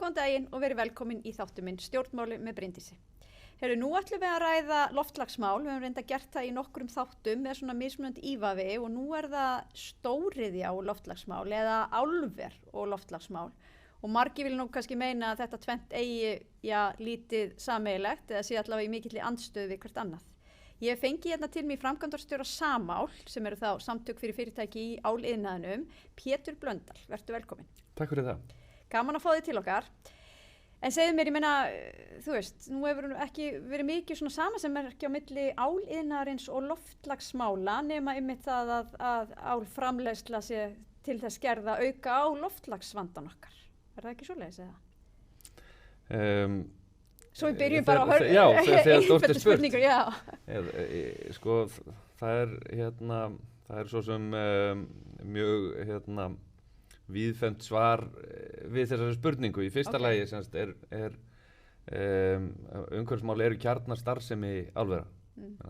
Góðan daginn og verið velkomin í þáttu minn Stjórnmáli með Bryndísi. Nú ætlum við að ræða loftslagsmál, við höfum reynda gert það í nokkrum þáttum með svona mismunandi ívafi og nú það stóriðja og loftslagsmál eða álver og loftslagsmál. Og margir vil nú kannski meina að þetta tvennt eigi lítið sameiginlegt eða sé allavega í mikilli andstöðu við hvert annað. Ég fengi hérna til mig framkvæmdastjóra Samál sem eru þá samtök fyrir fyrirtæki í áliðnaðinum, Pétur Blöndal. Vertu velkomin. Takk fyrir það. Gaman að fá þig til okkar. En segðu mér, ég meina, þú veist, nú hefur ekki verið mikið svona samasemmerki á milli áliðnaðarins og loftslagsmála nema einmitt það að álframleiðsla sé til þess gerð að auka á loftslagsvandann okkar. Það ekki svoleiðis eða? Svo við byrjum bara á þegar stórt spurt. Já. Sko, það er svo sem mjög víðfemt svar við þessari spurningu. Í fyrsta lagi umhverfismál eru kjarnastarfsemi álvera.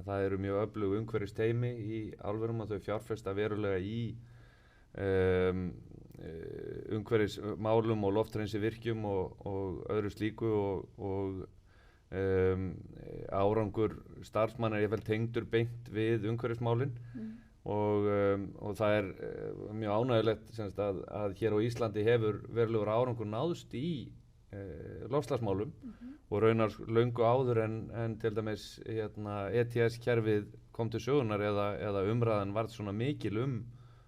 Það eru mjög öflug umhverfisteymi í álverum og þau fjárfesta verulega í umhverfismálum og lofthreinsi virkjum og öðru slíku og árangur starfsmanna er tengdur beint við umhverfismálin og það mjög ánægjulegt að hér á Íslandi hefur verulegur árangur náðst í loftslagsmálum og raunar löngu áður en til dæmis ETS-kerfið kom til sögunar eða umræðan varð svona mikil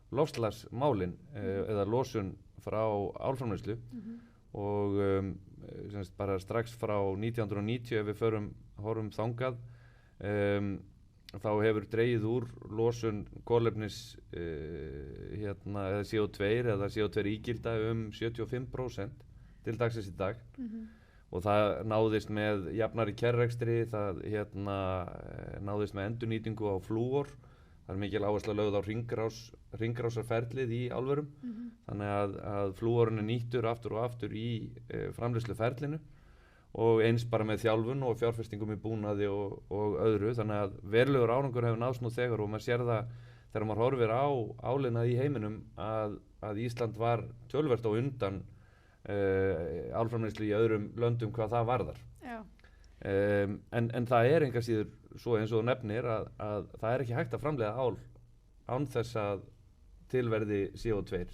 loftslagsmálin eða losun frá álframleiðslu og bara strax frá 1990 ef við horfum þangað þá hefur dregið úr losun kolefnis eða CO2 eða CO2 ígilda 75% til dagsins í dag og það náðist með jafnari kærrekstri, það náðist með endurnýtingu á flúor. Það mikil áhersla lögð á hringrásarferlið í álverum þannig að flúorinn nýttur aftur og aftur í framleiðsluferlinu og eins bara með þjálfun og fjárfestingum í búnaði og öðru þannig að verulegur árangur hefur náðst nú þegar og maður sér það þegar maður horfir á áliðnað í heiminum að Ísland var töluvert á undan álframleiðslu í öðrum löndum hvað það varðar. En það enga síður svo eins og nefnir að það ekki hægt að framleiða ál án þess að tilverði CO2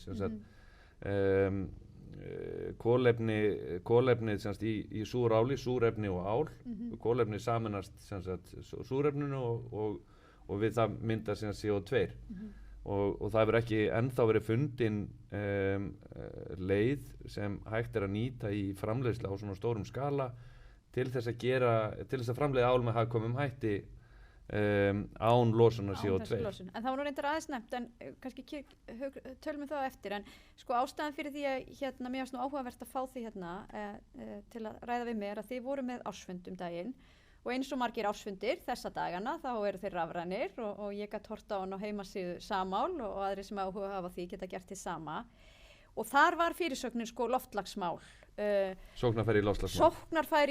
kolefni í súráli, súrefni og ál kolefni saminast súrefninu og við það mynda CO2 og það hefur ekki ennþá verið fundin leið sem hægt að nýta í framleiðslu á svona stórum skala til þess að framleiða ál með hagkvæmum hætti án losunar CO2. En það var nú reyndar aðeins nefnt, en kannski tölum við það eftir, en sko ástæðan fyrir því að mér varst nú áhugavert að fá því til að ræða við mér að þið voru með ársfund daginn og eins og margir ársfundir þessa dagana þá eru þeir rafrænir og ég gat horta á hann á heimasíðu Samál og aðrir sem áhuga hafa því geta gert því sama og þar var fyrirsögnin sko loftslagsmál. Sóknarfæri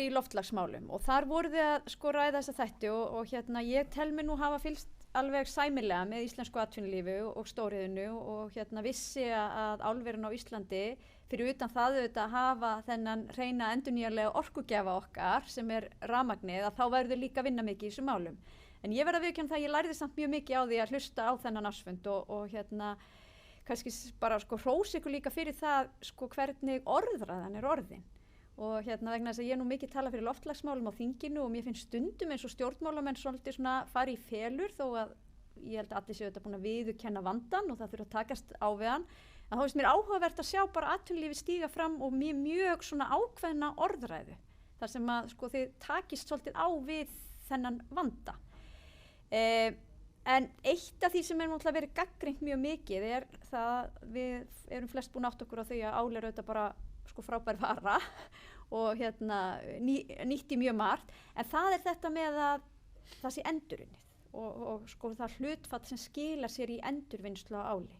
í loftslagsmálum og þar voru þið að sko ræða þessa þætti og ég tel mig nú hafa fylgst alveg sæmilega með íslensku atvinnulífi og stóriðinu og vissi að álverin á Íslandi fyrir utan það auðvitað hafa þennan hreina endurnýjanlega orkugjafa okkar sem rafmagnið að þá verður líka að vinna mikið í þessum málum. En ég verð að viðurkenna það að ég lærði samt mjög mikið á því að hlusta á þennan ársfund og kannski bara sko hrósa ykkur líka fyrir það sko hvernig orðræðan orðin og vegna þess að ég nú mikið tala fyrir loftslagsmálum á þinginu og mér finnst stundum eins og stjórnmálamenn svolítið svona fari í felur þó að ég held að allir séu þetta búin að viðurkenna vandann og það þurfa að takast á við hann en þá finnst mér áhugavert að sjá bara atvinnulífið stíga fram og mjög svona ákveðna orðræðu þar sem að sko þið takist svolítið á við þennan vanda. En eitt af því sem náttúrulega verið gagnrýnt mjög mikið það við erum flest búin átt okkur á því að ál auðvitað bara sko frábær vara og nýtt í mjög margt en það þetta með að það sé endurunnið og sko það hlutfall sem skilar sér í endurvinnslu á áli.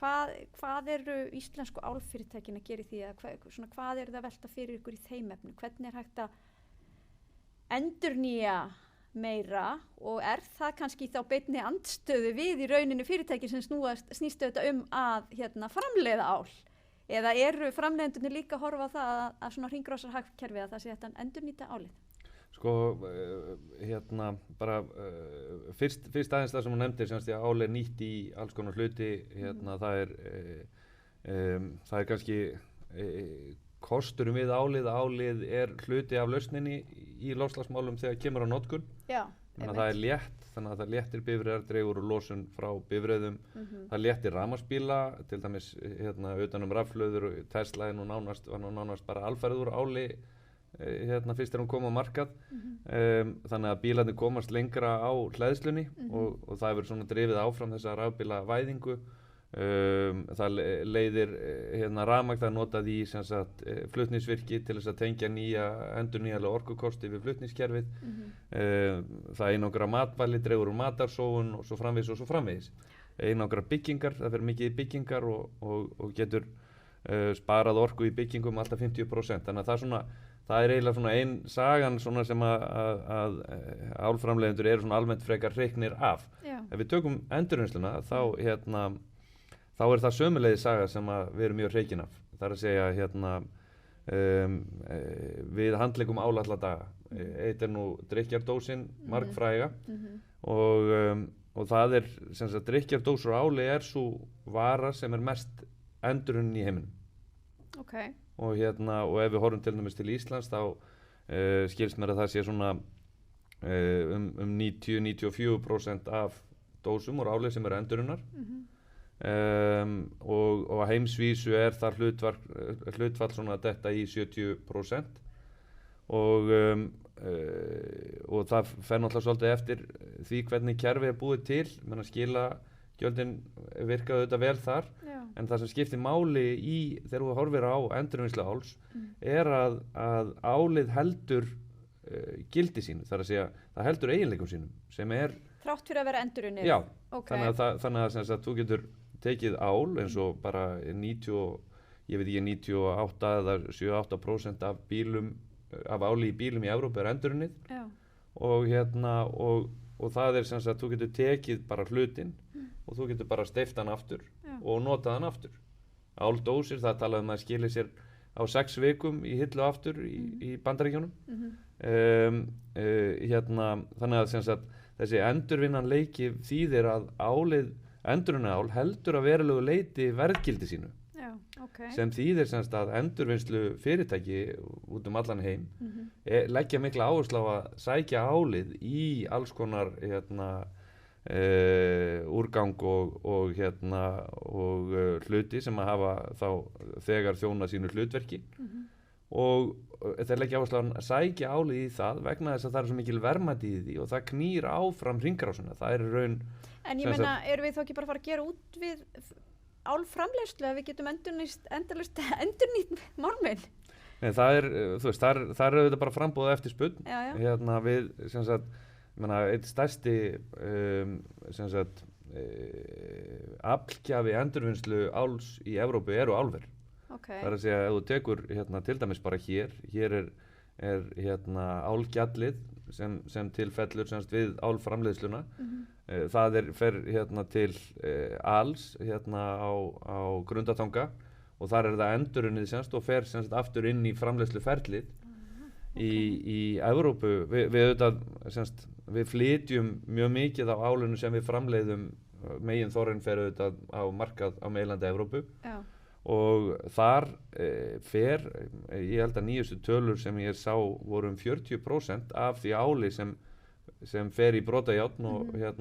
Hvað eru íslensku álfyrirtækin að gera í því að hvað það að velta fyrir ykkur í þeim efnum? Hvernig hægt að endurnýja meira og það kannski þá beinni andstöðu við í rauninu fyrirtæki sem snýst auðvitað að framleiða ál eða eru framleiðendurnir líka að horfa á það að svona hringrásarhagkerfi að það sé hægt að endurnýta álið? Sko, bara fyrst aðeins það sem hún nefndir, semst að ál nýtt í alls konar hluti, það er kannski kosturum við álið hluti af lausninni í loftslagsmálum þegar kemur á notkun. Já, þannig að það er létt, þannig að það léttir bifreiðar, dregur úr losun frá bifreiðum, það léttir rafmagnsbíla, til dæmis utan rafhlöður, Tesla var nánast bara alfarið úr áli fyrst hún kom á markað, þannig að bílarnir komast lengra á hleðslunni og það hefur svona drifið áfram þessa rafbíla væðingu. Það leiðir rafmagn, það er notað í flutningsvirki til þess að tengja endurnýjanlega orkukosti við flutningskerfið. Það einangra matvæli, dregur úr matarsóun og svo framvegis. Einangra byggingar, það fer mikið í byggingar og getur sparað orku í byggingum alltaf 50%. Þannig að það er eiginlega svona ein sagan svona sem að álframleiðendur eru svona almennt frekar hreyknir af. Já. Ef við tökum endurvinnsluna þá er það sömuleiðis saga sem við erum mjög hreykin af. Það er að segja við handlegum ál alla daga. Eitt er nú drykkjardósin, margfræga, og það er sem sagt drykkjardósur áli er svo vara sem er mest endurunnin í heiminum. Okay. Og ef við horfum til dæmis til Íslands þá skilst mér að það sé svona 90-94% af dósum úr áli sem eru endurunnar. Og á heimsvísu er það hlutfall svona detta í 70% og það fer náttúrulega svolítið eftir því hvernig kerfið er búið til, skilagjöldin virka auðvitað vel þar. Já. En það sem skiptir máli þegar þú horfir á endurvinnslu áls er að álið heldur gildi sínu, þar að segja það heldur eiginleikum sínum sem er þrátt fyrir að vera endurunnið. Já, okay. þannig að þú getur tekið ál eins og bara 98 eða 78% af áli í bílum í Evrópu er endurunnið. Og það er sem sagt þú getur tekið bara hlutinn og þú getur bara steypt hann aftur og notað hann aftur. Áldósir, það talaði að skili sér á 6 vikum í hillu aftur í Bandaríkjunum. Þannig að sem sagt þessi endurvinnanleiki þýðir að endurunnið ál heldur að verulegu leyti verðgildi sínu. Já, okay. Sem þýðir sem sagt að endurvinnslu fyrirtæki út allan heim leggja mikla áherslu á að sækja álið í alls konar úrgang og hluti sem að hafa þá þegar þjónað sínu hlutverki og þeir leggja áherslu á að sækja álið í það vegna þess að það er svo mikil verðmæti í því og það knýr áfram hringrásina. Það er raun. En ég meina, erum við þá ekki bara að fara að gera út við álframleiðslu að við getum endurnýtt málminn? Nei, það er auðvitað bara frambúð eftir spurn. Við, sem sagt, eitt stærsti aflgjafi endurvinnslu áls í Evrópu eru álver. Okay. Það er að segja ef þú tekur til dæmis bara hér er álgjallið sem tilfellur við álframleiðsluna. Það fer til áls á Grundartanga og þar er það endurunnið og fer aftur inn í framleiðsluferlið. Í Evrópu við flytjum mjög mikið af álinu sem við framleiðum, meginþorrinn fer auðvitað á markað á meginlandi Evrópu. Já. Og þar ég held að nýjustu tölur sem ég sá voru 40% af því áli sem fer í brotajárn og er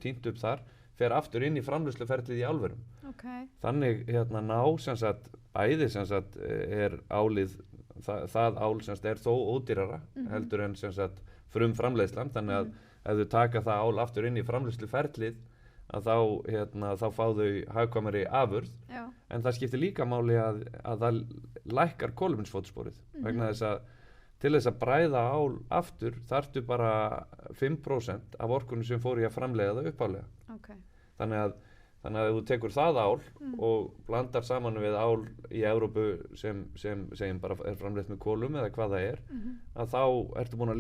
tínt upp þar, fer aftur inn í framleiðsluferlið í álverum. Okay. Þannig bæði er álið, það ál er þó ódýrara heldur en frumframleiðslan, þannig að ef þau taka það ál aftur inn í framleiðsluferlið að þá fá þau hagkvæmari afurð. Já. En það skiptir líka máli að það lækkar kolefnisfótsporið vegna þess að til þess að bræða ál aftur þarftu bara 5% af orkunni sem fór í að framleiða það uppálega. Okay. Þannig að ef þú tekur það ál og blandar saman við ál í Evrópu sem segjum bara er framleitt með kolum eða hvað það er, að þá ertu búin að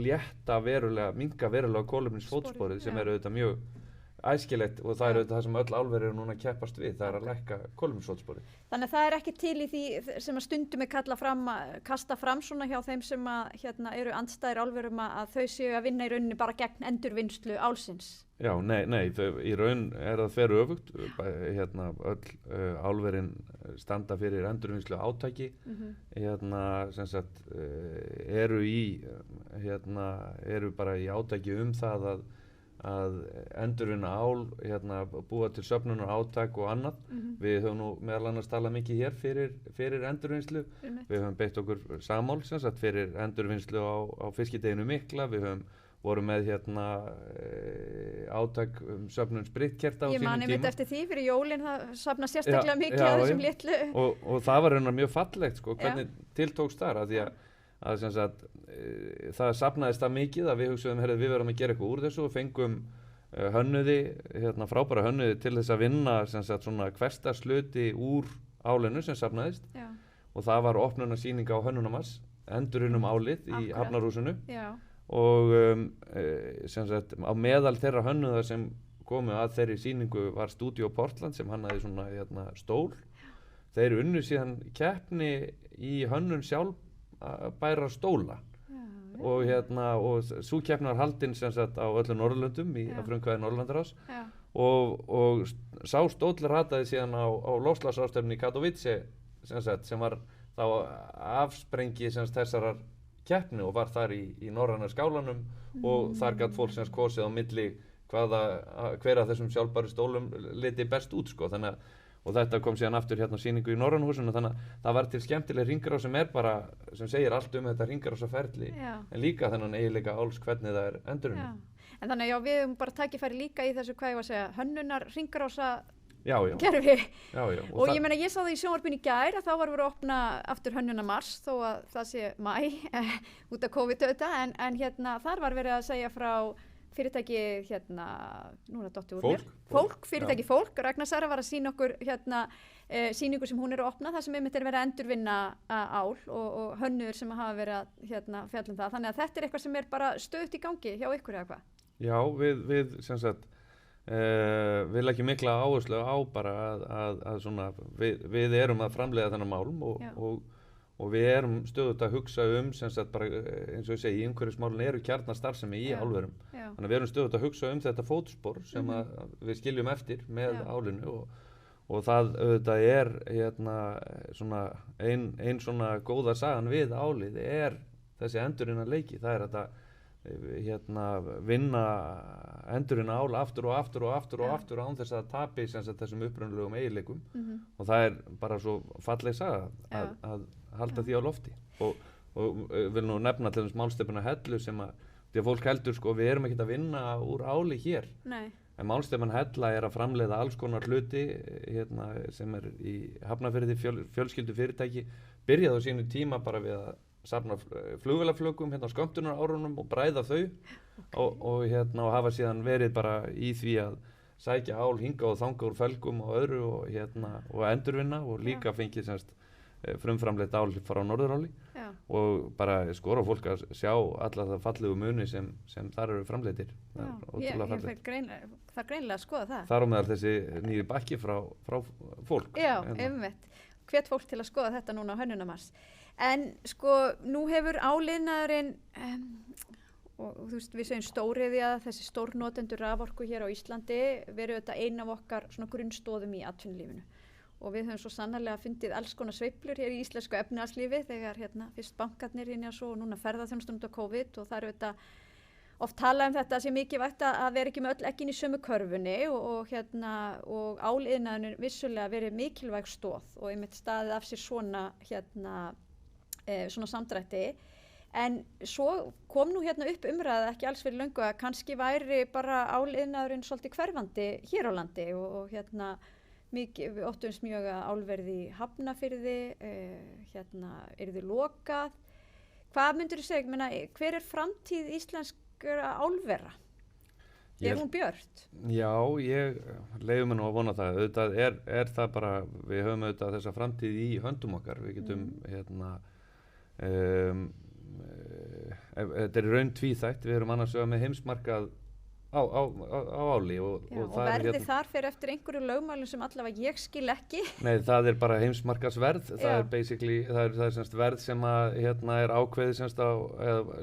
minnka verulega kolefnisfótsporið sem er auðvitað æskilegt og það auðvitað það sem öll álver eru núna að keppast við, það að lækka kolefnisfótsporið. Þannig að það ekki til í því sem að stundum kasta fram svona hjá þeim sem að eru andstæðir álverum að þau séu að vinna í rauninni bara gegn endurvinnslu álsins. Já, nei, í raun það fer öfugt, öll álverin standa fyrir endurvinnslu átaki, sem sagt, eru bara í átaki það að endurvinna ál, búa til söfnunar átak og annað. Við höfum nú meðal annars talað mikið hér fyrir endurvinnslu. Við höfum beitt okkur samál sem sagt fyrir endurvinnslu á fiskideginu mikla. Við vorum með átak söfnun spritkerta á sínum tíma. Ég man einmitt eftir því fyrir jólin, það safna sérstaklega mikið af þessum litlu. Og það var raunar mjög fallegt, sko, hvernig tiltókst þar, að því að sem sagt, það safnaðist það mikið að við hugsaðum, við verðum að gera eitthvað úr þessu og fengum frábæra hönnuði til þess að vinna sem sagt svona hversdagshluti úr álinu sem safnaðist. Já. Og það var opnunarsýning á Hönnunarmars, endurinnum álið í Hafnarhúsinu. Já. Og sem sagt á meðal þeirra hönnuða sem komu að þeirri sýningu var Studio Portland sem hannaði svona stól. Þeir unnu síðan keppni í hönnun sjálfbæra stóla. Og sú keppni var haldin sem sagt á öllum Norðurlöndum að frumkvæði Norðurlandaráðs og sá stóll rataði síðan á loftslagsráðstefnunni í Katowice sem var þá afsprengi sem sagt þessarar keppni og var þar í norræna skálanum og þar gat fólk sem sagt kosið á milli hver af þessum sjálfbæru stólum liti best út, sko, og þetta kom síðan aftur á sýningu í Norræna-húsinu, þannig að það var til skemmtileg hringrás sem segir allt þetta hringrásaferli, en líka þennan eiginleika áls hvernig það endurinn. En þannig að við höfum bara tækifæri líka í þessu, hvað ég var að segja, hönnunar hringrása gerfi. Og ég meina, ég sá það í sjónvarpinu í gær að þá var verið að opna aftur Hönnunarmars þó að það sé maí út af COVID auðvitað, en þar var verið að segja frá fyrirtæki núna dottir úr mér. Fyrirtæki Fólk. Ragnar Sara var að sýna okkur sýningu sem hún að opna, það sem einmitt verið að endurvinna ál og hönnuður sem hafa verið að fjalla það. Þannig að þetta eitthvað sem bara stöðugt í gangi hjá ykkur eða hvað? Já, við sem sagt við leggjum mikla áherslu á bara að svona, við erum að framleiða þennan málum og við erum stöðugt að hugsa sem sagt bara eins og ég segi, í umhverfismálin eru kjarnastarfsemi í álverum. Þannig að við erum stöðugt að hugsa þetta fótspor sem við skiljum eftir með álinu og það auðvitað svona ein svona góða sagan við álið þessi endurvinna leiki, það þetta vinna endurinn ál aftur og aftur án þess að tapi þessum upprunalegum eiginleikum og það bara svo falleg saga að halda því á lofti og vil nú nefna til þess málstefnuna Hellu sem því að fólk heldur, sko, við erum ekkert að vinna úr áli hér. Nei. En málstefnan Hella að framleiða alls konar hluti sem í Hafnarfirði fjölskyldu fyrirtæki, byrjaði á sínu tíma bara við að safna flugvélaflökum á skömmtunarárunum og bræða þau og hafa síðan verið bara í því að sækja ál hinga og þanga úr felgum og öðru og endurvinna og líka fengið frumframleitt ál frá Norðuráli og bara skora fólk að sjá alla það fallegu muni sem þar eru framleittir. Það er greinlega að skoða það. Þar á meðal þessi nýju bakki frá Fólk. Já, einmitt. Hvet fólk til að skoða þetta núna á Hönnunarmars. En sko, nú hefur áliðnaðurinn og þú veist, við segjum stóriðja, þessi stórnotendur raforku hér á Íslandi verið þetta ein af okkar svona grunnstoðum í atvinnulífinu. Og við höfum svo sannarlega fundið alls konar sveiflur hér í íslensku efnahagslífi þegar fyrst bankarnir og svo núna ferðaþjónustan út af COVID og það eru þetta oft talað þetta sé mikilvægt að vera ekki með öll eggin í sömu körfunni og áliðnaðurinn vissulega verið mikilvæg stoð og einmitt staðið af sér svona samdrætti. En svo kom nú upp umræða ekki alls fyrir löngu að kannski væri bara áliðnaðurinn svolítið hverfandi hér á landi og við óttumst mjög að álverði í Hafnarfirði, yrði lokað. Hvað myndirðu segja, hver framtíð íslenskra álvera? Hún björt? Já, ég leyfi mér nú að vona það. Auðvitað það bara, við höfum auðvitað þessa framtíð í höndum okkar. Við getum, þetta í raun tvíþætt. Við erum annars vegar með heimsmarkað á áli og það verði þar fyrir eftir einhverju lögmálum sem allavega ég skil ekki. Nei, það er bara heimsmarkaðsverð, það er basically, það er semst verð sem að er ákveðið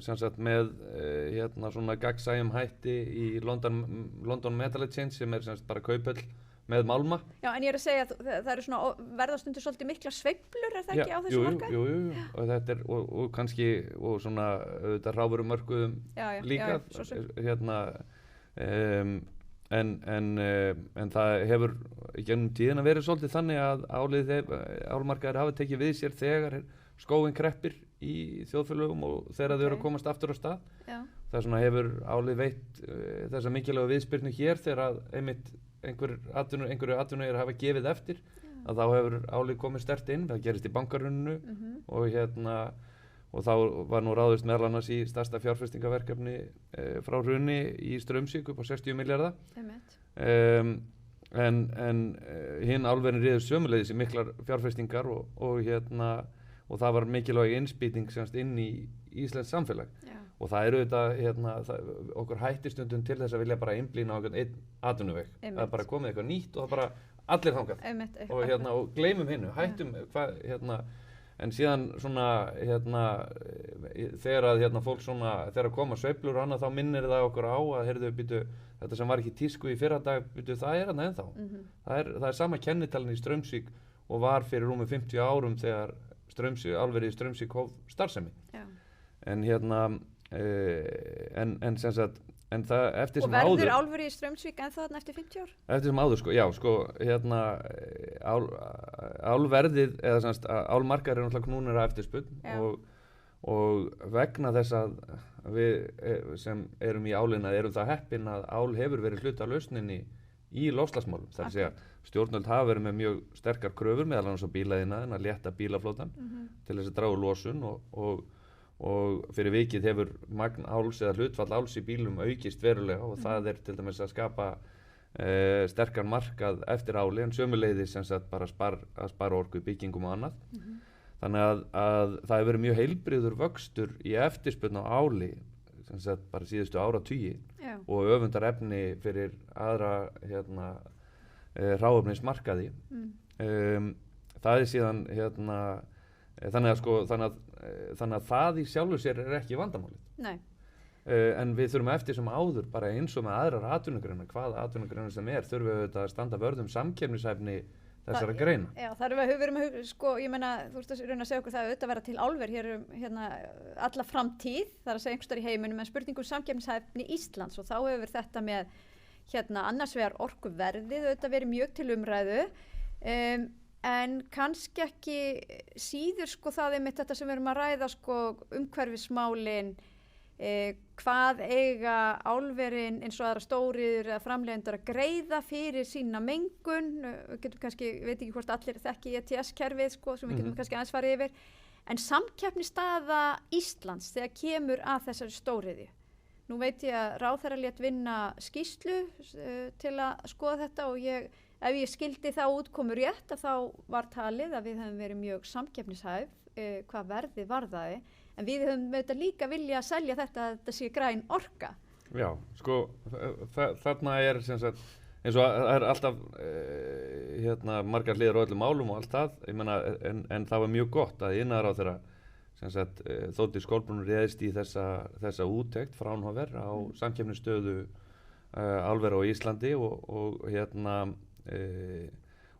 semst með svona gagnsæjum hætti í London Metal Exchange sem er semst bara kauphöll með málma. Já, en ég að segja að það eru svona verðastundur svolítið mikla sveiflur, er það ekki á þessu markaði? Jú, og þetta og kannski, og svona þetta ráðvörumörkuðum líka, en það hefur gennum tíðina verið svolítið þannig að álmarkaðir hafa tekið við sér þegar skóginn kreppir í þjóðfélögum og þegar þau eru að komast aftur á stað. Það svona hefur álið veitt þessa mikilvæga viðspyrnu hér þegar að einmitt einhverju atvinnugir hafa gefið eftir, að þá hefur álið komið sterkt inn. Það gerist í bankaruninu og þá var nú ráðist meðal annars í stærsta fjárfestingaverkefni frá hruni í Straumsvík upp á 60 milljarða. En hinn álverin réður sömuleiðis í miklar fjárfestingar og það var mikilvæg innspýting semst inn í íslenskt samfélag. Og það eru okkur hættir stundum til þess að vilja bara einblína á einn atvinnuveg. Það er bara komið eitthvað nýtt og það bara allir þangað og gleymum hinnu, hættum en síðan svona þegar fólk svona þegar koma sveiflur og annað, þá minnir það okkur á að þetta sem var ekki tísku í fyrradag, það er þarna ennþá. Það er sama kennitalinn í Straumsvík og var fyrir rúmum 50 árum þegar álverið í Straumsvík hóf starfsemi. En sem sagt það eftir sem áður. Og verður álverið í Straumsvík ennþá þarna eftir 50 ár? Eftir sem áður, álverðið eða sem sagt álmarkaðir eru náttúrulega knúnir af eftirspurn og vegna þess að við sem erum í álina erum það heppin að ál hefur verið hluti af lausninni í loftslagsmálum. Það er að segja stjórnvöld hafa verið með mjög sterkar kröfur meðal annars á bílaiðnaðinn að létta bílaflotann til þess að draga úr losun og fyrir vikið hefur magn áls eða hlutfall áls í bílum aukist verulega og það er til dæmis að skapa sterkan markað eftir áli, en sömuleiðis sem sagt bara að spara orku í byggingum og annað. Þannig að það hefur verið mjög heilbrigður vöxtur í eftirspurn á áli sem sagt bara síðustu áratugi og öfundar efni fyrir aðra hráefnismarkaði. Það er síðan þannig að það í sjálfu sér er ekki vandamálið. Nei. En við þurfum eftir sem áður bara eins og með aðrar atvinnugreinar, hvaða atvinnugreinar sem þurfum við auðvitað að standa vörð samkeppnishæfni þessara greina. Já, það er við höfum ég meina, þú veist að raun að segja okkur það auðvitað vera til álver hér alla framtíð, það er að segja einhvers staðar í heiminum, en spurningum samkeppnishæfni Íslands og þá hefur þetta með annars vegar orkuverðið auðvitað verið mjög til umræðu. En kannski ekki síður það einmitt þetta sem við erum að ræða umhverfismálin, hvað eiga álverin eins og aðra stóriður eða framleiðendur að greiða fyrir sína mengun. Við getum kannski, veit ekki hvort allir þekki ETS-kerfið sem við getum kannski aðeins farið yfir. En samkeppnisstaða Íslands þegar kemur að þessari stóriðju. Nú veit ég að ráðherra lét vinna skýrslu til að skoða þetta og ef ég skildi þá útkomu rétt að þá var talið að við höfum verið mjög samkeppnishæf hvað verðið varðaði, en við höfum auðvitað líka vilja að selja þetta að þetta sé græn orka. Já, þarna er sem sagt, eins og það er alltaf margar hliðar á öllum málum og allt það, ég meina, en það var mjög gott að iðnaðarráðherra sem sagt Þórdís Kolbrún réðist í þessa úttekt Fraunhofer á samkeppnisstöðu álvera á Íslandi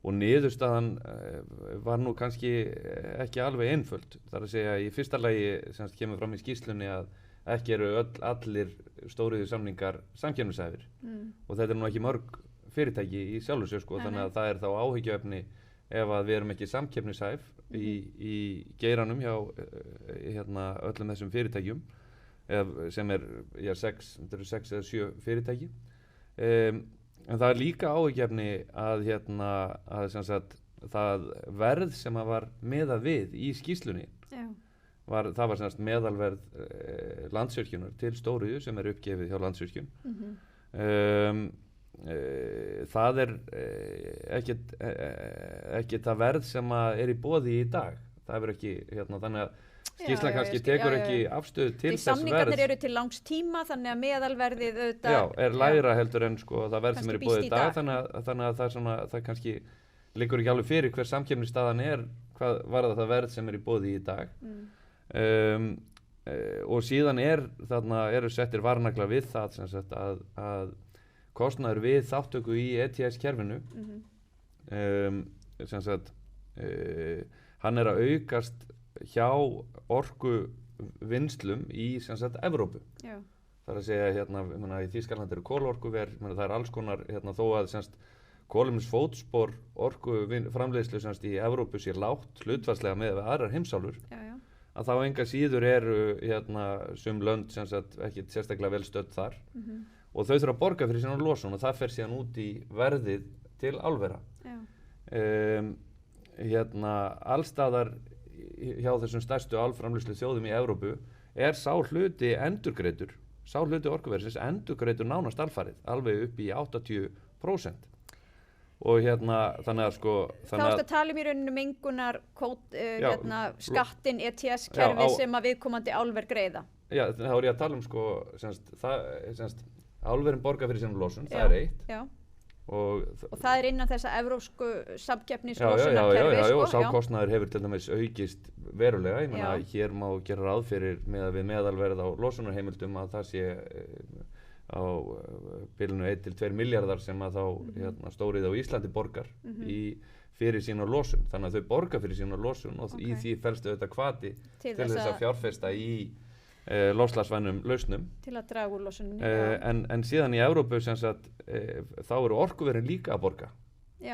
og niðurstaðan var nú kannski ekki alveg einföld. Það er að segja í fyrsta lagi sem kemur fram í skýrslunni að ekki eru allir stóriðjusamningar samkeppnishæfir og þetta er nú ekki mörg fyrirtæki í sjálfu sér þannig að það er þá áhyggjuefni ef að við erum ekki samkeppnishæf í geiranum hjá öllum þessum fyrirtækjum sem eru 6 eða 7 fyrirtæki. En það er líka áhyggjuefni að sem sagt, það verð sem var miðað við í skýrslunni það var sem sagt meðalverð Landsvirkjunar til stóriðju sem er uppgefið hjá Landsvirkjun. Það er ekki það verð sem er í boði í dag. Það er ekki þannig að skýrslan kannski tekur ekki afstöðu til þess verðs. Samningarnir eru til langs tíma þannig að meðalverðið auðvitað... Já, lægra heldur en sko það verð sem er í boði í dag, þannig að það kannski liggur ekki alveg fyrir hver samkeppnisstaðan hvað var það verð sem er í boði í dag. Og síðan eru settir varnaglar við það sem sagt að kostnaður við þáttöku í ETS-kerfinu sem sagt hann að aukast hjá orkuvinnslum í sem sagt Evrópu. Já. Það að segja í Þýskalandi eru kolorkuver, það alls konar þó að sem sagt kolefnisfótspor orkuframleiðslu sem sagt í Evrópu sé lágt hlutfallslega með aðrar heimsálfur. Að þá enga síður eru sum lönd sem sagt ekki sérstaklega vel stödd þar og þau þurfa að borga fyrir sína losun og það fer síðan út í verðið til álvera. Allstaðar hjá þessum stærstu álframleiðslu þjóðum í Evrópu sá hluti endurgreiddur, sá hluti orkuverðsins endurgreiddur nánast alfarið, alveg upp í 80%. Og þannig að sko... Þá ertu að tala í rauninu mengunar skattin ETS-kerfi sem að viðkomandi álver greiða. Já, þá ég að tala sko, álverin borga fyrir sínum losun, það eitt. Já. Og það innan þessa evrópsku samkeppnislosunarkerfi. Já, og sá kostnaður hefur til dæmis aukist verulega. Ég meina, hér má gera ráð fyrir við meðalverð á losunarheimildum að það sé á bilinu 1 til 2 milljarðar sem að þá stórið á Íslandi borgar fyrir sína losun. Þannig að þau borga fyrir sína losun og í því felst auðvitað hvati til þess að fjárfesta í loftslagsvænum lausnum. Til að draga úr losuninni. En síðan í Evrópu sem sagt, þá eru orkuverin líka að borga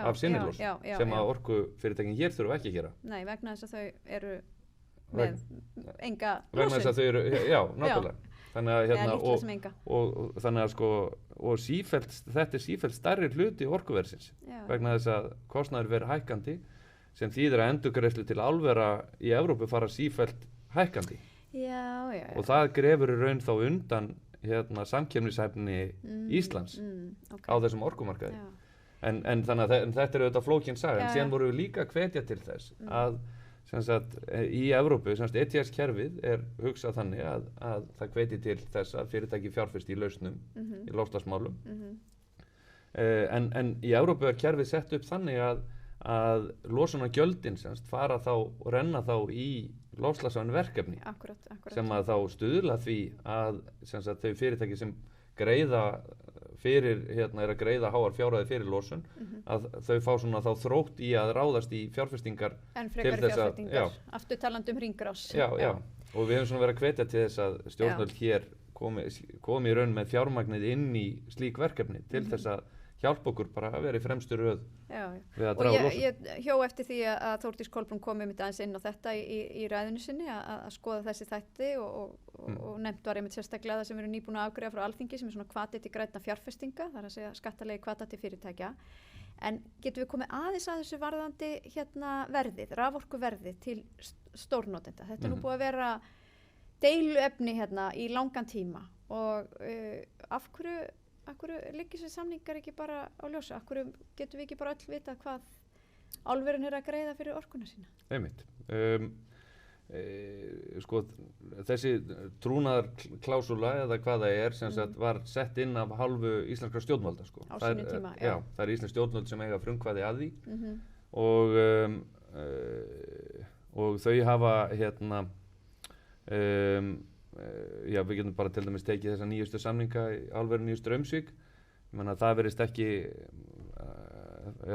af sinni losun sem að orkufyrirtækin hér þurfa ekki að gera. Nei, vegna þess að þau eru með enga losun. Vegna þess að þau eru, náttúrulega. Þannig að þannig að sko og þetta sífellt stærri hluti orkuversins vegna þess að kostnaður verið hækkandi sem þýðir að endurgreiðslur til álvera í Evrópu fara sífellt hækkandi. Já. Og það grefur í raun þá undan samkeppnishæfni Íslands á þessum orkumarkaði. En þannig að þetta auðvitað flókin saga, en síðan voru við líka að hvetja til þess að í Evrópu, ETS-kerfið hugsað þannig að það hvetji til þess að fyrirtæki fjárfesti í lausnum, í loftslagsmálum. En í Evrópu kerfið sett upp þannig að losunargjöldin fara þá og renna þá í loftslagsvæn verkefni. Akkúrat. Sem að þá stuðla því að þau fyrirtæki sem greiða fyrir, að greiða háar fjárhæðir fyrir losun, að þau fá svona þá þrótt í að ráðast í fjárfestingar. En frekari fjárfestingar, aftur talandi ringrás. Já, og við höfum svona verið að hvetja til þess að stjórnvöld hér komi í raun með fjármagnið inn í slík verkefni til þess að hjálpa okkur bara að vera í fremstu röð við að draga losun. Ég hjó eftir því að Þórdís Kolbrún kom einmitt aðeins inn á þetta í ræðinu sinni að skoða þessi þætti og nefnt var einmitt sérstaklega það sem við erum nýbúin að afgreiða frá Alþingi sem svona hvati til grænna fjárfestinga, það að segja skattalegi hvata til fyrirtækja. En getum við komið aðeins að þessu varðandi verðið, raforkuverðið til stórnotenda. Þetta nú búið að vera deiluefni í langan tíma og af hverju liggja þessi samningar ekki bara á ljósi? Af hverju getum við ekki bara öll vita hvað álverin að greiða fyrir orkuna sína? Einmitt. Sko, þessi trúnaðarklásúla eða hvað það sem sagt var sett inn af hálfu íslenskra stjórnvalda. Sko. Á sínum tíma, já. Það íslensk stjórnvald sem eiga frumkvæði að því og þau hafa við getum bara til dæmis tekið þessa nýjustu samninga í álverinu í Straumsvík. Ég meina það verðist ekki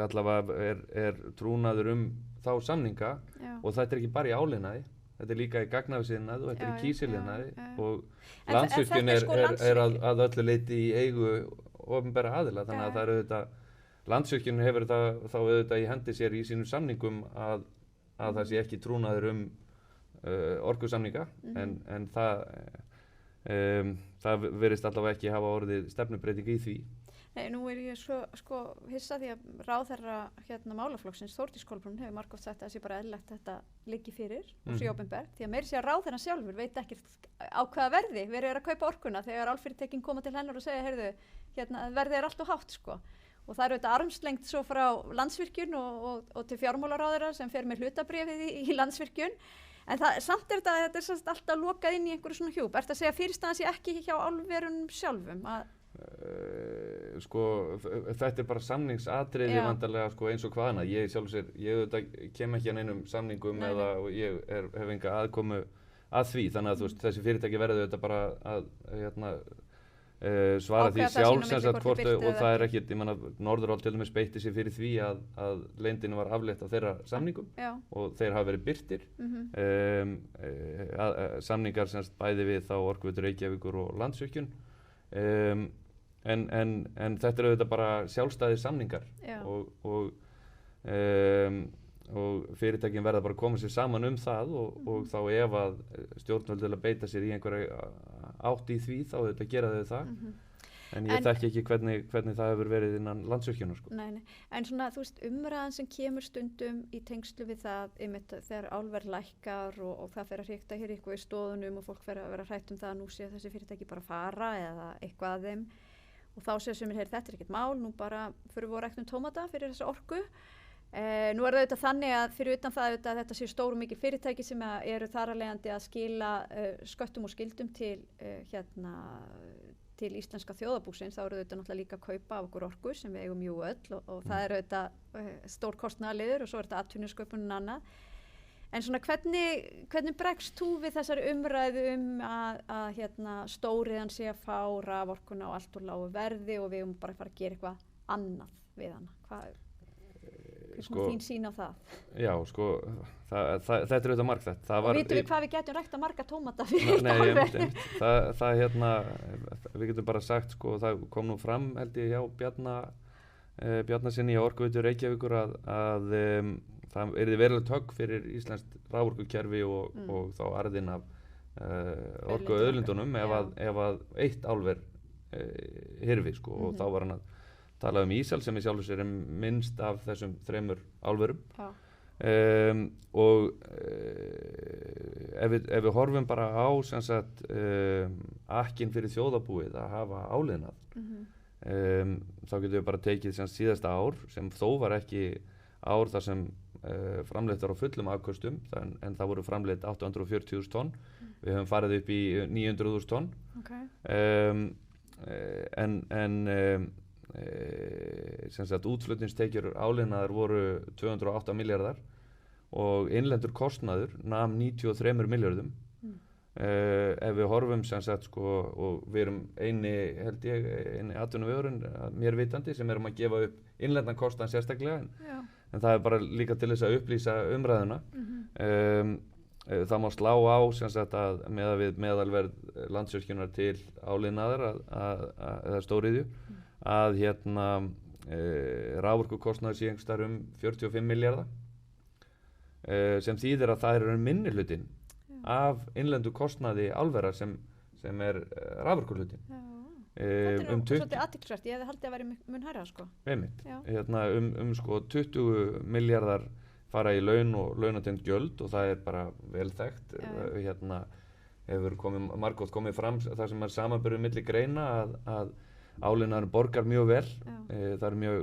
allavega trúnaður þá samninga og þetta ekki bara í áliðnaði, þetta líka í gagnaversiðnaði og þetta í kísiliðnaði og Landsvirkjun að öllu leyti í eigu opinberra aðila, þannig að það auðvitað Landsvirkjun hefur það þá auðvitað í hendi sér í sínum samningum að það sé ekki trúnaður orkusamninga en það verðist allavega ekki hafa orðið stefnubreiting í því. Nei, nú ég sko hissa því að ráðherra málaflokksins Þórdís Kolbrún hefur margoft sagt að það sé bara eðlilegt þetta liggi fyrir og sé opinbert, því að meiri sé að ráðherrann sjálfur veit ekkert á hvaða verði verið að kaupa orkuna þegar álfyrirtækin koma til hennar og segja, heyrðu, verðið allt of hátt sko. Og það auðvitað armslengt svo frá Landsvirkjun og til fjármálaráðherra sem fer með hlutabréfið í Landsvirkjun. En samt þetta er alltaf lokað inn í einhverju svona hjúp. Ertu að segja fyrirstaðan sé ekki hjá álverunum sjálfum? Þetta bara samningsatriði vantarlega eins og hvað annað. Ég kem ekki að neinum samningum eða ég hef enga aðkomu að því, þannig að þessi fyrirtæki verður þetta bara að svara því sjálf og það er ekkert, ég menna Norðurál til dæmis beitti sig fyrir því að leyndinni var aflétt af þeirra samningum og þeir hafa verið birtir samningar bæði við þá Orkuveitu Reykjavíkur og Landsvirkjun en þetta eru auðvitað bara sjálfstæðir samningar og fyrirtækin verða bara að koma sér saman það og þá ef að stjórnvöld vilja beita sér í einhverja átt í því þá auðvitað gera þau það en ég þekki ekki hvernig það hefur verið innan Landsvirkjunar Nei. En svona þú veist umræðan sem kemur stundum í tengslu við það þegar álverð lækkar og það fer að hrikta hér eitthvað í stóðunum og fólk fer að vera hrætt það að nú sé þessi fyrirtæki bara fara eða eitthvað að þeim og þá séu sumir þetta er ekkert mál, nú bara fyrir við að rækta tómata fyrir þessa orku nú er það auðvitað þannig að fyrir utan það auðvitað að þetta séu stóru mikil fyrirtæki sem eru þar að leiðandi að skila sköttum og skildum til íslenska þjóðarbúsins, þá eru auðvitað náttúrulega líka að kaupa af okkur orku sem við eigum jú öll og það er auðvitað stór kostnaðarliður og svo er þetta atvinnusköpunin annað. En svona hvernig bregst þú við þessari umræðu að stóriðan sé að fá raforkuna og allt úr lágu verði og við bara fara að gera eitthvað annað við hana? Þín sín á það? Já, þetta er auðvitað margþætt. Og vitum við hvað við getum rækta marga tómata fyrir álverið? Við getum bara sagt, það kom nú fram held ég hjá Bjarnasyni á Orkuveitu Reykjavíkur að það yrði verulega högg fyrir íslenskt raforkukerfi og þá arðinn af orkuauðlindunum ef að eitt álver hyrfi og þá var hann að tala Ísal sem í sjálfu sér minnst af þessum 3 álverum og ef við horfum bara á akkinn fyrir þjóðarbúið að hafa áliðnað þá getum við bara tekið síðasta ár sem þó var ekki ár þar sem framleitt var á fullum afköstum en það voru framleitt 840.000 tonn við höfum farið upp í 900.000 tonn útflutningstekjur áliðnaðar voru 208 milljarðar og innlendur kostnaður nam 93 milljörðum ef við horfum og við erum eini atvinnuvegurinn mér vitandi sem erum að gefa upp innlendan kostnað sérstaklega en það er bara líka til þess að upplýsa umræðuna það má slá á að meðalverð Landsvirkjunar til áliðnaðar eða stóriðju að raforkukostnaður sé einhvers staðar 45 milljarða sem þýðir að það er minnihlutinn af innlendu kostnaði álvera sem er raforkuhlutinn Þetta er svolítið athyglisvert, ég hefði haldið að vera mun hærra Einmitt, 20 milljarðar fara í laun og launatengd gjöld og það er bara vel þekkt hefur margoft komið fram það sem er samanburður milli greina að áliðnaðurinn borgar mjög vel það er mjög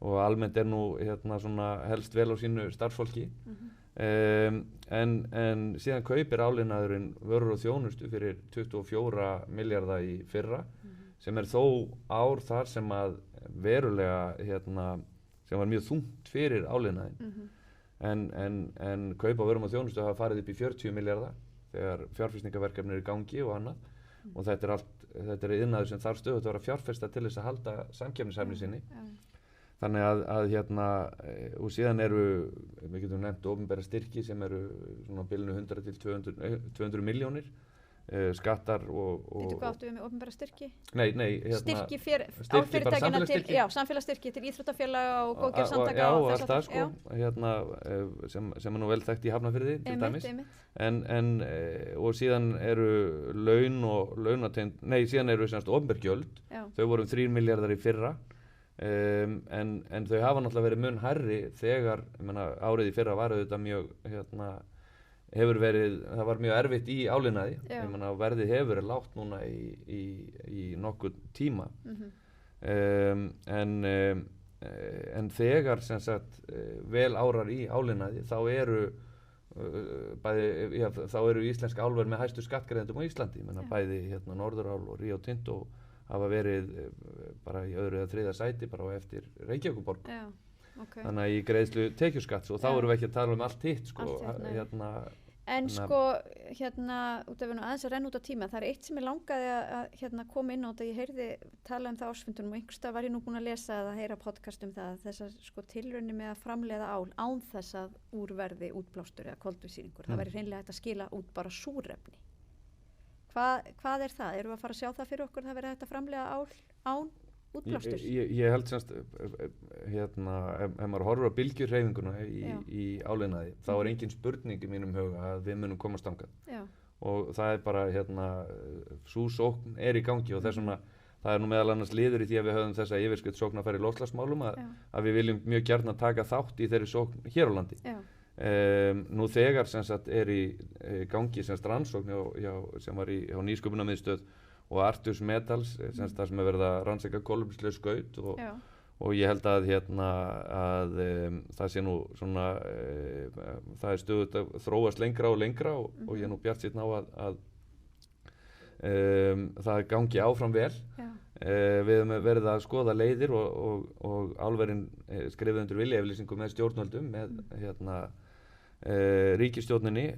og almennt er nú helst vel á sínu starfsfólki en síðan kaupir áliðnaðurinn vörur og þjónustu fyrir 24 milljarða í fyrra sem er þó ár þar sem að verulega sem var mjög þungt fyrir áliðnaðinn en kaup á vörum og þjónustu hafa farið upp í 40 milljarða þegar fjárfestingarverkefni í gangi og annað og þetta er iðnaður sem þarf stöðugt að vera fjárfesta til þess að halda samkeppnishæfni sinni þannig að og síðan við getum nefnt opinbera styrki sem eru svona á bilinu 100 til 200 milljónir skattar og Hvað áttu við með opinbera styrki? Nei, styrki á fyrirtækina til samfélagsstyrki til íþróttafélaga og góðgerðarsamtaka og allt það sem er nú vel þekkt í Hafnarfirði til dæmis og síðan eru laun og síðan eru opinber gjöld þau voru 3 milljarðar í fyrra en þau hafa náttúrulega verið mun hærri þegar árið í fyrra var auðvitað mjög það var mjög erfitt í áliðnaði verðið hefur verið lágt núna í nokkuð tíma en þegar sem sagt vel árar í áliðnaði þá eru þá eru íslensk álver með hæstu skattgreiðendum á Íslandi, bæði hérna Norðurál og Rio Tinto hafa verið bara í öðru eða þriðja sæti bara á eftir Reykjavíkurborg. Okay. Þannig að í greiðslu tekjuskatts og þá erum við ekki að tala allt hitt sko, En sko, út af aðeins að renna út á tíma, það eitt sem ég langaði að koma inn á þetta, ég heyrði tala um það á ársfundunum og einhverstað var ég nú búin að lesa eða heyra podcast það, þessar sko tilraunir með að framleiða ál án þess að úrverði útblástur eða koltvísýringur, það væri hreinlega hægt að skila út bara súrefni. Hvað það? Erum við að fara að sjá það fyrir okkur, það verið hægt að framleiða ál án útblástur? Ég held semst, ef maður horfir á bylgjuhreyfinguna í áliðnaði, þá engin spurning í mínum huga að við munum komast þangað. Og það bara, sú sókn í gangi og þess vegna, það nú meðal annars liður í því að við höfum þessa yfirskrift sóknarfæri í loftslagsmálum að við viljum mjög gjarnan taka þátt í þeirri sókn hér á landi. Nú þegar sem sagt í gangi sem sagt rannsókn sem var hjá Nýsköpunarmiðstöð og Arctus Metals, það sem verið að rannsaka kolefnislaus skaut og ég held að það sé nú svona, það stöðugt að þróast lengra og lengra og ég nú bjartsýnn á að það gangi áfram vel. Við höfum verið að skoða leiðir og álverin skrifuðu undir viljayfirlýsingu með stjórnvöldum, með ríkisstjórninni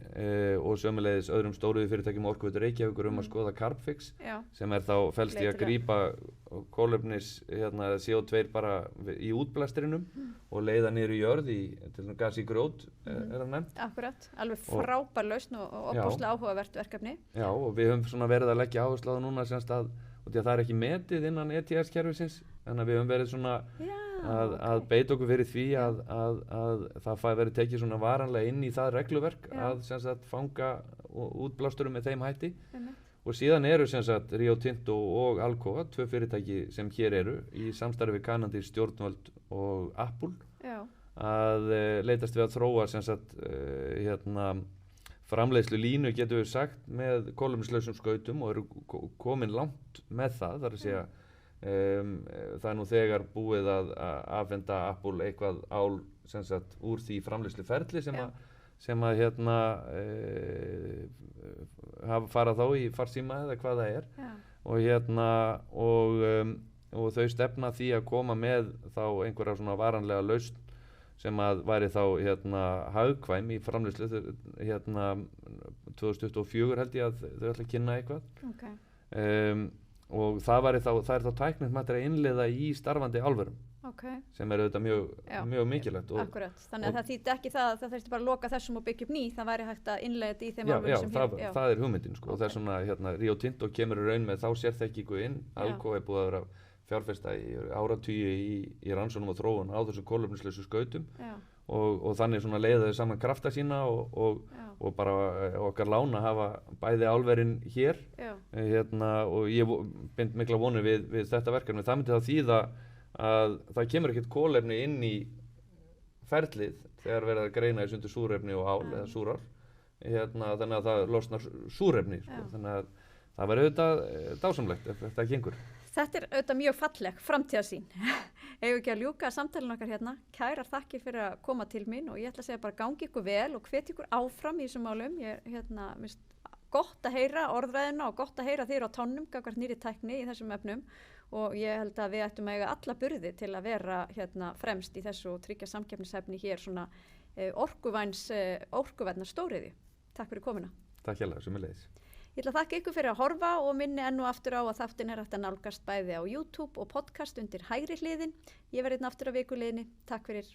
og sömuleiðis öðrum stóriðjufyrirtækjum Orkuveitu Reykjavíkur að skoða Carbfix sem þá felst í að grípa kolefnis CO2 bara í útblæstrinum og leiða niður í jörð til gas í grjót það nefnt. Akkurat, alveg frábær lausn og opaslega áhugavert verkefni. Já, og við höfum svona verið að leggja áherslu á það núna semst að það ekki metið innan ETS-kerfisins, þannig að við höfum verið svona að beita okkur fyrir því að það verið tekið svona varanlega inn í það regluverk að sem sagt fanga útblásturum með þeim hætti. Og síðan eru sem sagt Rio Tinto og Alcoa, 2 fyrirtæki sem hér eru í samstarfi við kanadísk stjórnvöld og Apple að leitast við að þróa sem sagt framleiðslu línu getum við sagt með kolefnislausum skautum og eru komin langt með það, þar að segja það nú þegar búið að afhenda Apple eitthvað ál sem sagt úr því framleiðsluferli sem að hafa farað þá í farsíma eða hvað það og þau stefna því að koma með þá einhverja svona varanlega lausn sem að væri þá hagkvæm í framleiðslu 2024 held ég að þau ætla að kynna eitthvað. Og það er þá tæknilegt maður að innleiða í starfandi álverum sem auðvitað mjög mikilvægt. Akkurat, þannig að það þýddi ekki það að það þurfti bara að loka þessum og byggja upp ný, það væri hægt að innleiða þetta í þeim álverum sem hér. Það er hugmyndin sko, og þess vegna Rio Tinto kemur í raun með þá sérþekkingu inn, Alcoa búið að vera fjárfesta í áratugi í rannsóknum og þróun á þessum kolefnislausu skautum og þannig svona leiða þau saman krafta sína og bara okkar lána hafa bæði álverin hér og ég bind mikla vonir við þetta verkefni. Það myndi þá þýða að það kemur ekkert kolefni inn í ferlið þegar verið að greina þessu undir súrefni og ál eða súrál þannig að það losnar súrefni þannig að það verður auðvitað dásamlegt ef þetta gengur. Þetta er auðvitað mjög falleg framtíðarsýn. Eigum ekki að ljúka samtalinu okkar hérna. Kærar þakkir fyrir að koma til mín og ég ætla að segja bara gangi ykkur vel og hvet ykkur áfram í þessum málum. Ég finnst gott að heyra orðræðina og gott að heyra þér á tánum gagnvart nýrri tækni í þessum efnum og ég held að við ættum að eiga alla burði til að vera fremst í þessu og tryggja samkeppnishæfni hér svona orkuvænnar stóriðju. Takk fyrir komuna. Takk hérlega, sömuleiðis. Ég ætla að þakka ykkur fyrir að horfa og minni enn og aftur á að þáttinn er hægt að nálgast bæði á YouTube og podcast undir hægri hliðin. Ég verð einn aftur á vikuliðinni. Takk fyrir.